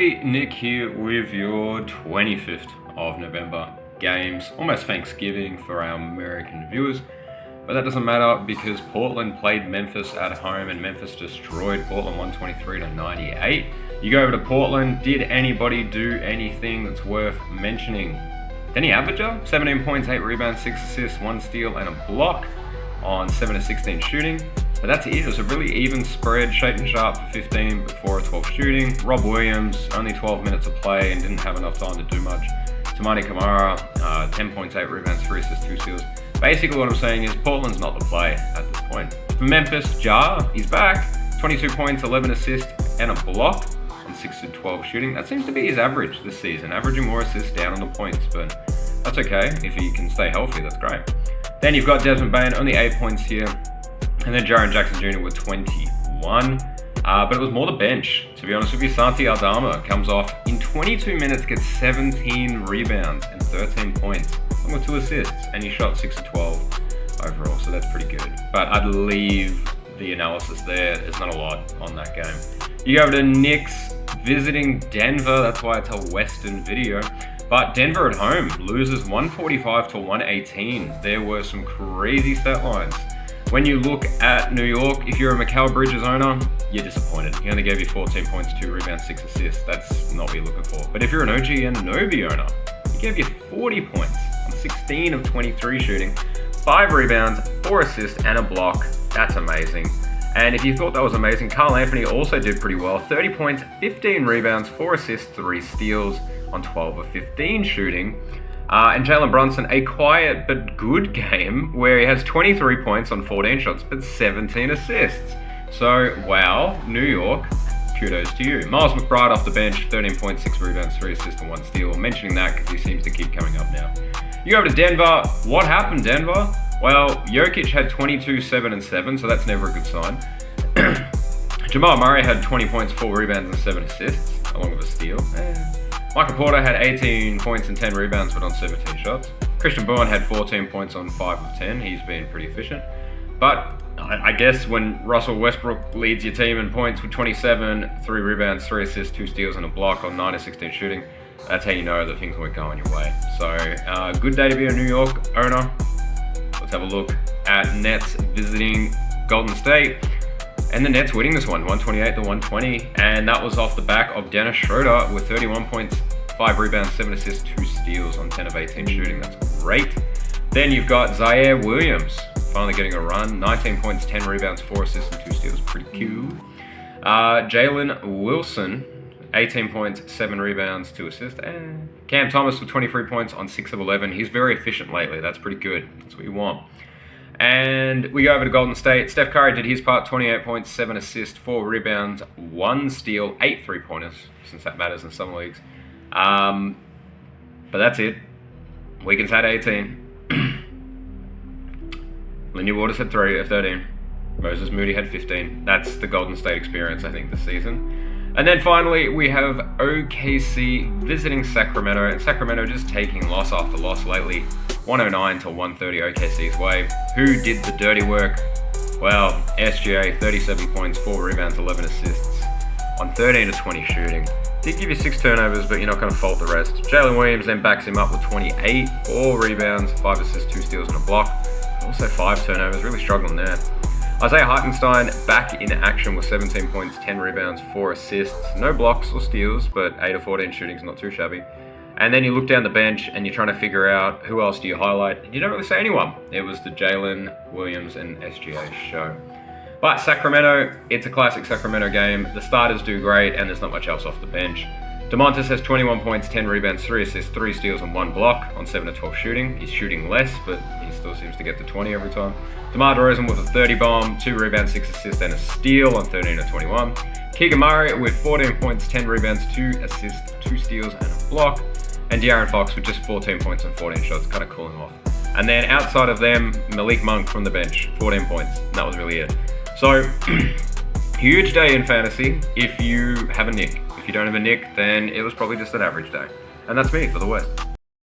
Hey, Nick here with your 25th of November games, almost Thanksgiving for our American viewers, but that doesn't matter because Portland played Memphis at home and Memphis destroyed Portland 123-98. You go over to Portland, did anybody do anything that's worth mentioning? Danny Avdija, 17 points, 8 rebounds, 6 assists, 1 steal and a block on 7 of 16 shooting. But that's it. It was a really even spread. Shaden Sharp for 15 before 12 shooting. Rob Williams, only 12 minutes of play and didn't have enough time to do much. Tamani Kamara, 10 points, 8 rebounds, 3 assists, 2 steals. Basically what I'm saying is Portland's not the play at this point. For Memphis, Ja, he's back. 22 points, 11 assists and a block on 6 of 12 shooting. That seems to be his average this season, averaging more assists down on the points, but that's okay. If he can stay healthy, that's great. Then you've got Desmond Bain, only 8 points here. And then Jaren Jackson Jr. with 21. But it was more the bench, to be honest with you. Santi Aldama comes off in 22 minutes, gets 17 rebounds and 13 points, along with 2 assists, and he shot 6 of 12 overall, so that's pretty good. But I'd leave the analysis there. There's not a lot on that game. You go over to Knicks visiting Denver. That's why it's a Western video. But Denver at home loses 145-118. There were some crazy stat lines. When you look at New York, if you're a Mikal Bridges owner, you're disappointed. He only gave you 14 points, 2 rebounds, 6 assists. That's not what you're looking for. But if you're an OG Anunoby owner, he gave you 40 points on 16 of 23 shooting, 5 rebounds, 4 assists, and a block. That's amazing. And if you thought that was amazing, Carl Anthony also did pretty well. 30 points, 15 rebounds, 4 assists, 3 steals on 12 of 15 shooting. And Jalen Brunson, a quiet but good game where he has 23 points on 14 shots, but 17 assists. So, wow, New York, kudos to you. Miles McBride off the bench, 13 points, 6 rebounds, 3 assists, and 1 steal. I'm mentioning that because he seems to keep coming up now. You go over to Denver. What happened, Denver? Well, Jokic had 22, 7, and 7, so that's never a good sign. Jamal Murray had 20 points, 4 rebounds, and 7 assists, along with a steal. Michael Porter had 18 points and 10 rebounds, but on 17 shots. Christian Bourne had 14 points on 5 of 10. He's been pretty efficient. But I guess when Russell Westbrook leads your team in points with 27, 3 rebounds, 3 assists, 2 steals, and a block on 9 of 16 shooting, that's how you know that things weren't going your way. So, good day to be a New York owner. Let's have a look at Nets visiting Golden State. And the Nets winning this one, 128-120. And that was off the back of Dennis Schroeder with 31 points, 5 rebounds, 7 assists, 2 steals on 10 of 18 shooting. That's great. Then you've got Zaire Williams finally getting a run. 19 points, 10 rebounds, 4 assists, and 2 steals. Pretty cool. Jalen Wilson, 18 points, 7 rebounds, 2 assists. And Cam Thomas with 23 points on 6 of 11. He's very efficient lately. That's pretty good. That's what you want. And we go over to Golden State. Steph Curry did his part, 28 points, 7 assists, 4 rebounds, 1 steal, 8 3-pointers, since that matters in some leagues. But that's it. Wiggins had 18. Lindy Waters had 3 of 13. Moses Moody had 15. That's the Golden State experience, I think, this season. And then finally, we have OKC visiting Sacramento. And Sacramento just taking loss after loss lately. 109-130 OKC's way. Who did the dirty work? Well, SGA, 37 points, 4 rebounds, 11 assists on 13 of 20 shooting. Did give you 6 turnovers, but you're not going to fault the rest. Jalen Williams then backs him up with 28, 4 rebounds, 5 assists, 2 steals, and a block. Also 5 turnovers, really struggling there. Isaiah Hartenstein back in action with 17 points, 10 rebounds, 4 assists. No blocks or steals, but 8 of 14 shooting is not too shabby. And then you look down the bench and you're trying to figure out who else do you highlight. You don't really say anyone. It was the Jalen Williams and SGA show. But Sacramento, it's a classic Sacramento game. The starters do great and there's not much else off the bench. DeMontis has 21 points, 10 rebounds, 3 assists, 3 steals, and 1 block on 7 of 12 shooting. He's shooting less, but he still seems to get to 20 every time. DeMar DeRozan with a 30 bomb, 2 rebounds, 6 assists, and a steal on 13 of 21. Keegan Murray with 14 points, 10 rebounds, 2 assists, 2 steals, and a block. And De'Aaron Fox with just 14 points and 14 shots, kind of cooling off. And then outside of them, Malik Monk from the bench, 14 points. And that was really it. So, huge day in fantasy if you have a Nick. If you don't have a Nick, then it was probably just an average day. And that's me for the West.